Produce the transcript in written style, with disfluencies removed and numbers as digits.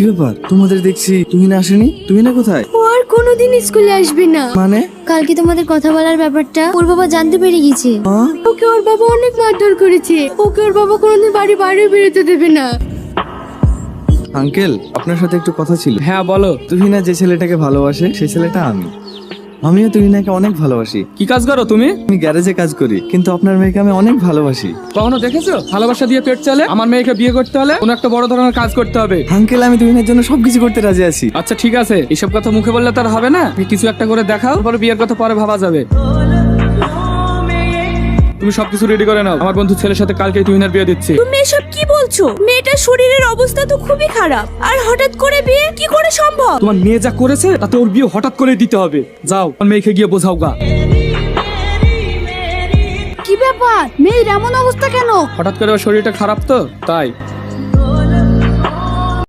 কি ব্যাপার, তোমাদের দেখছি তুহিনা আসেনি? তুহিনা কোথায়? ও আর কোনোদিন স্কুলে আসবে না। মানে? কালকে তোমাদের কথা বলার ব্যাপারটা ওর বাবা জানতে পেরে গেছে। হ্যাঁ? ওকে ওর বাবা অনেক মারধর করেছে। ওকে ওর বাবা কোনোদিন বাড়ি বাইরে বেরোতে দেবে না। আঙ্কেল, আপনার সাথে একটু কথা ছিল। হ্যাঁ বলো। তুহিনা যে ছেলেটাকে ভালোবাসে সেই ছেলেটা আমিও তুহিনাকে অনেক ভালোবাসি। কি কাজ করো তুমি? আমি গ্যারেজে কাজ করি, কিন্তু আপনার মেয়েকে আমি অনেক ভালোবাসি। কখনো দেখেছো ভালোবাসা দিয়ে পেট চলে? আমার মেয়েকে বিয়ে করতে হলে কোনো একটা বড় ধরনের কাজ করতে হবে। আঙ্কেল, আমি তুহিনার জন্য সবকিছু করতে রাজি আছি। আচ্ছা ঠিক আছে, এসব কথা মুখে বললে তার হবে না। তুমি কিছু একটা করে দেখাও, পরে বিয়ের কথা পরে ভাবা যাবে। তুমি সবকিছু রেডি করে নাও, আমার বন্ধু ছেলের সাথে কালকে তুহিনার বিয়ে দিচ্ছি। তুমি এসব কি বলছো? মেয়েটার শরীরের অবস্থা তো খুবই খারাপ, আর হঠাৎ করে বিয়ে কি করে সম্ভব? তোমার মেয়ে যা করেছে তাতে ওর বিয়ে হঠাৎ করে দিতে হবে। যাও আমার মেয়েকে গিয়ে বোঝাও গা। কি ব্যাপার, মেয়ের এমন অবস্থা কেন? হঠাৎ করে ওর শরীরটা খারাপ তো তাই।